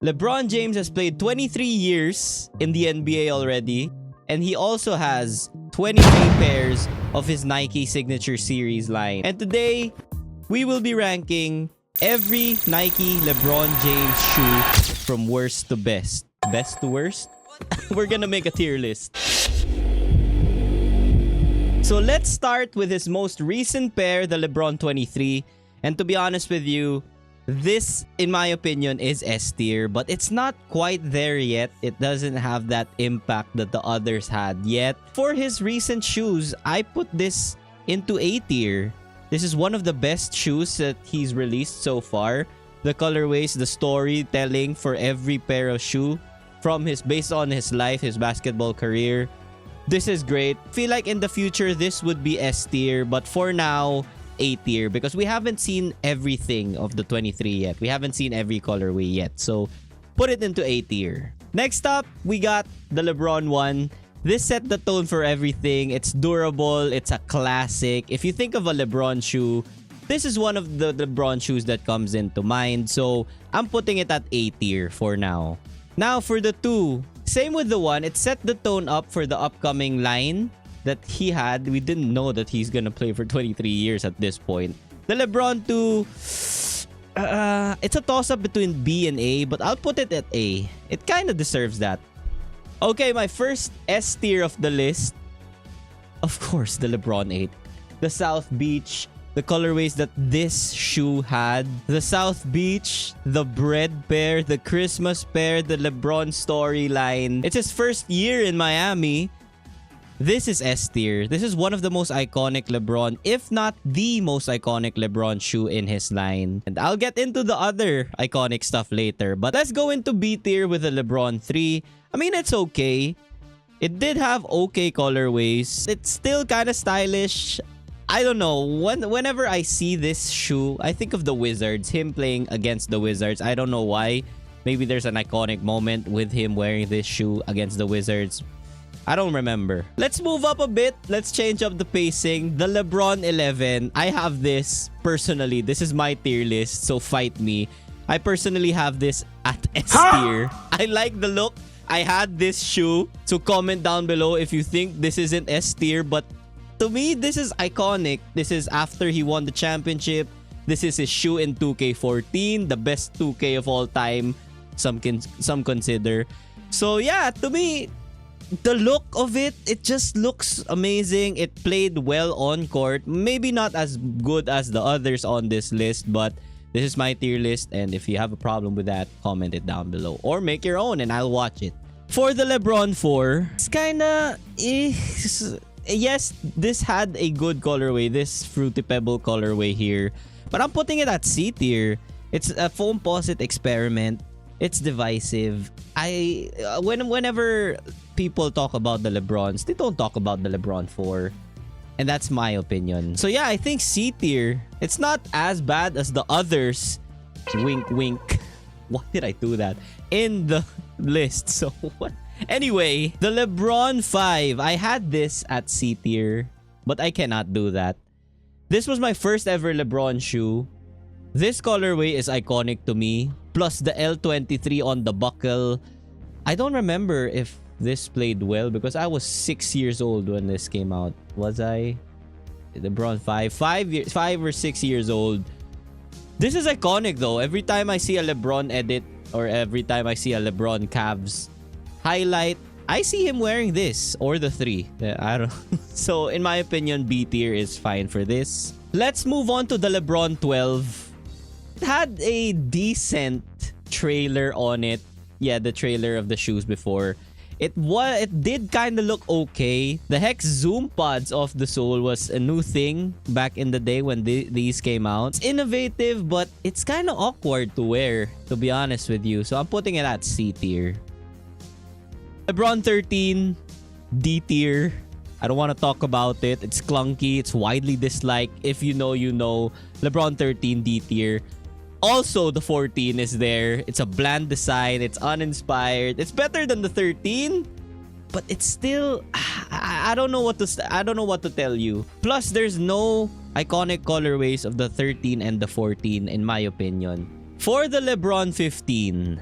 LeBron James has played 23 years in the NBA already, and he also has 23 pairs of his Nike Signature Series line. And today, we will be ranking every Nike LeBron James shoe from worst to best. Best to worst? We're gonna make a tier list. So let's start with his most recent pair, the LeBron 23. And to be honest with you, this, in my opinion, is S tier, but it's not quite there yet. It doesn't have that impact that the others had yet. For his recent shoes, I put this into A tier. This is one of the best shoes that he's released so far. The colorways, the storytelling for every pair of shoe based on his life, his basketball career. This is great. Feel like in the future, this would be S tier, but for now, A tier, because we haven't seen everything of the 23 yet. We haven't seen every colorway yet. So, put it into A tier. Next up, we got the LeBron one. This set the tone for everything. It's durable. It's a classic. If you think of a LeBron shoe, this is one of the LeBron shoes that comes into mind. So, I'm putting it at A tier for now. Now, for the 2, same with the 1. It set the tone up for the upcoming line that he had. We didn't know that he's gonna play for 23 years at this point. The LeBron 2, it's a toss-up between B and A, but I'll put it at A. It kind of deserves that. Okay, my first S tier of the list. Of course, the LeBron 8. The South Beach, the colorways that this shoe had. The South Beach, the bread pair, the Christmas pair, the LeBron storyline. It's his first year in Miami. This is S tier. This is one of the most iconic LeBron, if not the most iconic LeBron shoe in his line. And I'll get into the other iconic stuff later. But let's go into B tier with the LeBron 3. I mean, it's okay. It did have okay colorways. It's still kind of stylish. I don't know. Whenever I see this shoe, I think of the Wizards. Him playing against the Wizards. I don't know why. Maybe there's an iconic moment with him wearing this shoe against the Wizards. I don't remember. Let's move up a bit. Let's change up the pacing. The LeBron 11. I have this personally. This is my tier list, so fight me. I personally have this at S tier. I like the look. I had this shoe. So comment down below if you think this isn't S tier. But to me, this is iconic. This is after he won the championship. This is his shoe in 2K14. The best 2K of all time. Some consider. So yeah, to me, the look of it just looks amazing. It played well on court. Maybe not as good as the others on this list, but this is my tier list. And if you have a problem with that, comment it down below. Or make your own and I'll watch it. For the LeBron 4, it's kinda... Yes, this had a good colorway. This Fruity Pebble colorway here. But I'm putting it at C tier. It's a foam posset experiment. It's divisive. Whenever people talk about the LeBrons, they don't talk about the LeBron 4. And that's my opinion. So yeah, I think C tier. It's not as bad as the others. Wink, wink. Why did I do that? In the list. So what? Anyway, the LeBron 5. I had this at C tier. But I cannot do that. This was my first ever LeBron shoe. This colorway is iconic to me. Plus the L23 on the buckle. I don't remember if this played well because I was 6 years old when this came out. Was I? LeBron 5. 5 or 6 years old. This is iconic though. Every time I see a LeBron edit or every time I see a LeBron Cavs highlight, I see him wearing this or the 3. I don't know. So in my opinion, B tier is fine for this. Let's move on to the LeBron 12. It had a decent trailer on it. Yeah, the trailer of the shoes before. It did kind of look okay. The Hex Zoom pods off the sole was a new thing back in the day when these came out. It's innovative, but it's kind of awkward to wear, to be honest with you. So I'm putting it at C tier. LeBron 13, D tier. I don't want to talk about it. It's clunky. It's widely disliked. If you know, you know. LeBron 13, D tier. Also, the 14 is there. It's a bland design. It's uninspired. It's better than the 13, but it's still... I don't know what to tell you. Plus, there's no iconic colorways of the 13 and the 14, in my opinion. For the LeBron 15,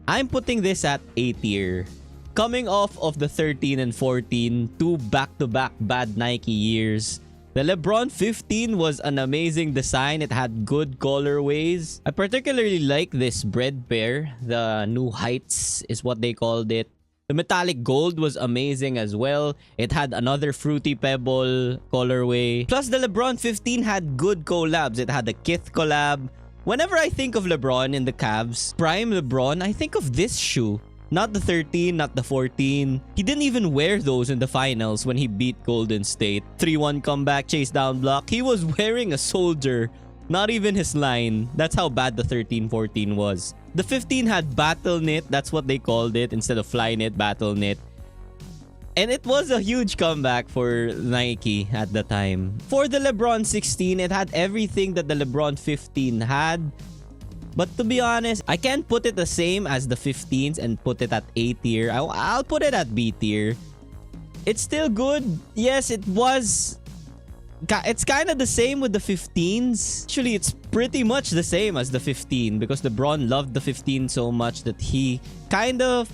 I'm putting this at A tier. Coming off of the 13 and 14, two back-to-back bad Nike years, the LeBron 15 was an amazing design. It had good colorways. I particularly like this bread pair. The New Heights is what they called it. The metallic gold was amazing as well. It had another Fruity Pebble colorway. Plus, the LeBron 15 had good collabs. It had a Kith collab. Whenever I think of LeBron in the Cavs, prime LeBron, I think of this shoe. Not the 13, not the 14. He didn't even wear those in the finals when he beat Golden State. 3-1 comeback, chase down block. He was wearing a soldier, not even his line. That's how bad the 13-14 was. The 15 had battle knit. That's what they called it. Instead of fly knit, battle knit. And it was a huge comeback for Nike at the time. For the LeBron 16, it had everything that the LeBron 15 had. But to be honest, I can't put it the same as the 15s and put it at A tier. I'll put it at B tier. It's still good. Yes, it was. It's kind of the same with the 15s. Actually, it's pretty much the same as the 15 because LeBron loved the 15 so much that he kind of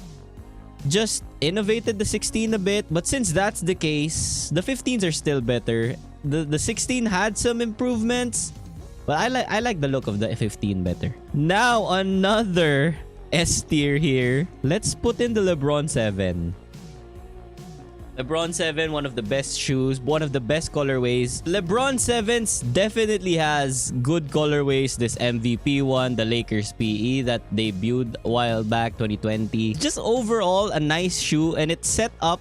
just innovated the 16 a bit. But since that's the case, the 15s are still better. The 16 had some improvements. But I like the look of the 15 better. Now, another S tier here. Let's put in the LeBron 7. LeBron 7, one of the best shoes, one of the best colorways. LeBron 7s definitely has good colorways. This MVP one, the Lakers PE that debuted a while back, 2020. Just overall, a nice shoe, and it set up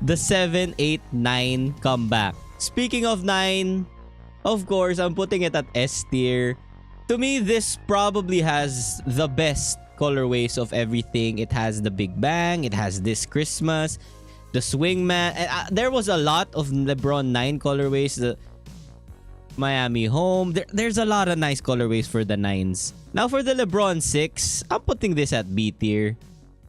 the 7, 8, 9 comeback. Speaking of 9... of course, I'm putting it at S tier. To me, this probably has the best colorways of everything. It has the Big Bang. It has this Christmas. The Swingman. There was a lot of LeBron 9 colorways. The Miami Home. There's a lot of nice colorways for the 9s. Now for the LeBron 6, I'm putting this at B tier.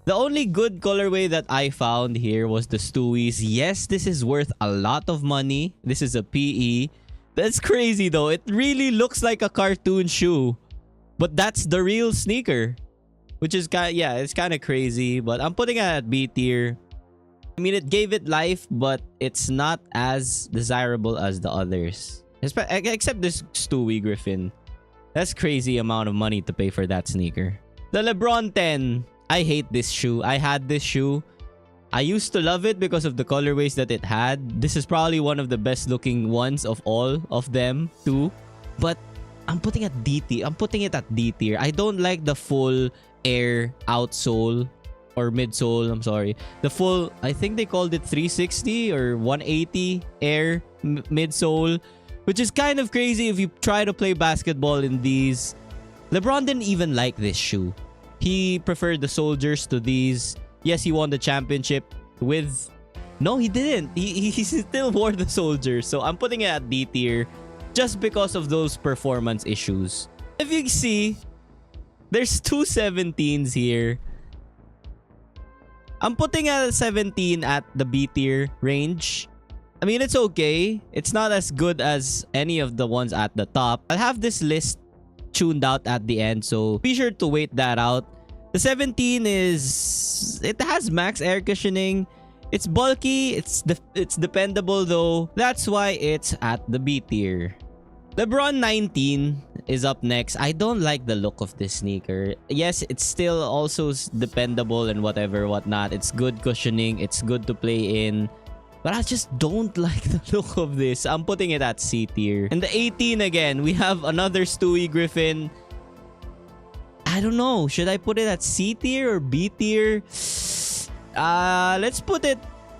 The only good colorway that I found here was the Stewies. Yes, this is worth a lot of money. This is a PE. That's crazy though. It really looks like a cartoon shoe. But that's the real sneaker. Which is it's kind of crazy. But I'm putting it at B tier. I mean, it gave it life, but it's not as desirable as the others. Except this Stewie Griffin. That's crazy amount of money to pay for that sneaker. The LeBron 10. I hate this shoe. I had this shoe. I used to love it because of the colorways that it had. This is probably one of the best looking ones of all of them too. But I'm putting it at D tier. I'm putting it at D tier. I don't like the full air outsole or midsole. I'm sorry. The full, I think they called it 360 or 180 air midsole, which is kind of crazy if you try to play basketball in these. LeBron didn't even like this shoe. He preferred the soldiers to these. Yes, he won the championship with... No, he didn't. He still wore the soldiers. So I'm putting it at D tier just because of those performance issues. If you see, there's two 17s here. I'm putting a 17 at the B tier range. I mean, it's okay. It's not as good as any of the ones at the top. I'll have this list tuned out at the end, so be sure to wait that out. The 17 is... it has max air cushioning. It's bulky. It's dependable though. That's why it's at the B tier. LeBron 19 is up next. I don't like the look of this sneaker. Yes, it's still also dependable and whatnot. It's good cushioning. It's good to play in. But I just don't like the look of this. I'm putting it at C tier. And the 18 again, we have another Stewie Griffin. I don't know. Should I put it at C tier or B tier? Let's put it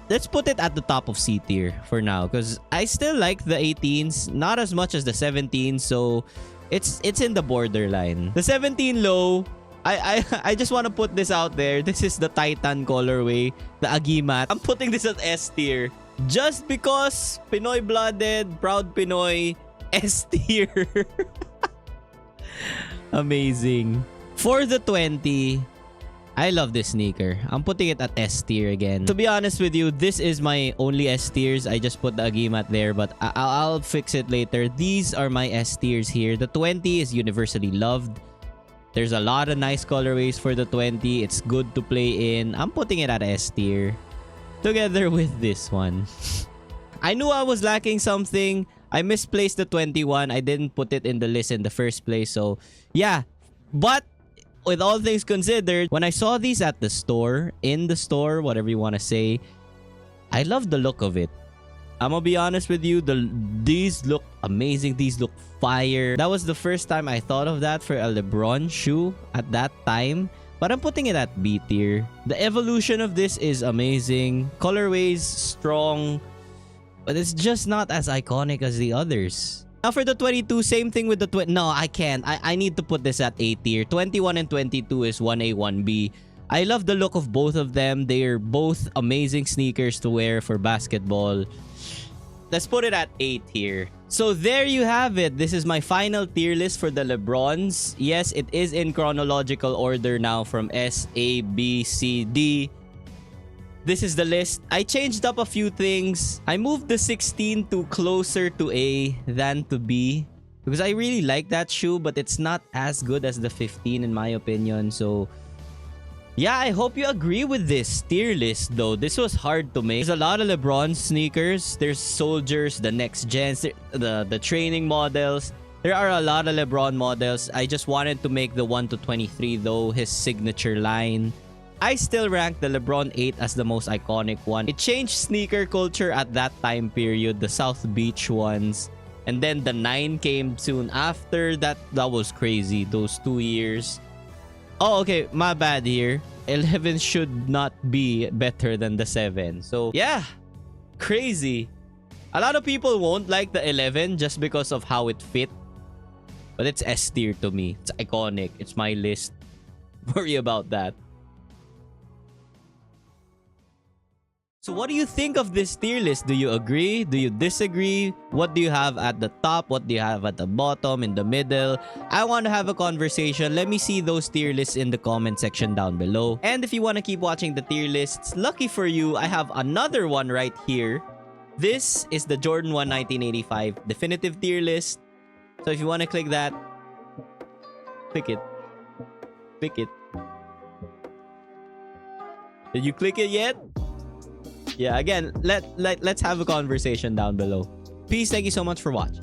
at the top of C tier for now, because I still like the 18s, not as much as the 17s, so it's in the borderline. The 17 low, I just want to put this out there. This is the Titan colorway, the Agimat. I'm putting this at S tier just because Pinoy blooded, proud Pinoy, S tier. Amazing. For the 20, I love this sneaker. I'm putting it at S tier again. To be honest with you, this is my only S tiers. I just put the Agimat there, but I'll fix it later. These are my S tiers here. The 20 is universally loved. There's a lot of nice colorways for the 20. It's good to play in. I'm putting it at S tier. Together with this one. I knew I was lacking something. I misplaced the 21. I didn't put it in the list in the first place. So, yeah. But, with all things considered, when I saw these at the store, in the store, whatever you want to say, I love the look of it. I'm gonna be honest with you, these look amazing. These look fire. That was the first time I thought of that for a LeBron shoe at that time. But I'm putting it at B tier. The evolution of this is amazing. Colorways, strong. But it's just not as iconic as the others. Now for the 22, same thing with the 20. No, I can't. I need to put this at A tier. 21 and 22 is 1A, 1B. I love the look of both of them. They are both amazing sneakers to wear for basketball. Let's put it at A tier. So there you have it. This is my final tier list for the LeBrons. Yes, it is in chronological order now from S, A, B, C, D. This is the list. I changed up a few things. I moved the 16 to closer to A than to B. Because I really like that shoe, but it's not as good as the 15 in my opinion. So yeah, I hope you agree with this tier list though. This was hard to make. There's a lot of LeBron sneakers. There's Soldiers, the next gens, the training models. There are a lot of LeBron models. I just wanted to make the 1 to 23 though, his signature line. I still rank the LeBron 8 as the most iconic one. It changed sneaker culture at that time period, the South Beach ones. And then the 9 came soon after that. That was crazy, those 2 years. Oh, okay, my bad here. 11 should not be better than the 7. So, yeah, crazy. A lot of people won't like the 11 just because of how it fit. But it's S tier to me. It's iconic. It's my list. Worry about that. So what do you think of this tier list? Do you agree? Do you disagree? What do you have at the top? What do you have at the bottom? In the middle? I want to have a conversation. Let me see those tier lists in the comment section down below. And if you want to keep watching the tier lists, lucky for you, I have another one right here. This is the Jordan 1 1985 definitive tier list. So if you want to click that, click it. Click it. Did you click it yet? Yeah, again, let's have a conversation down below. Peace, thank you so much for watching.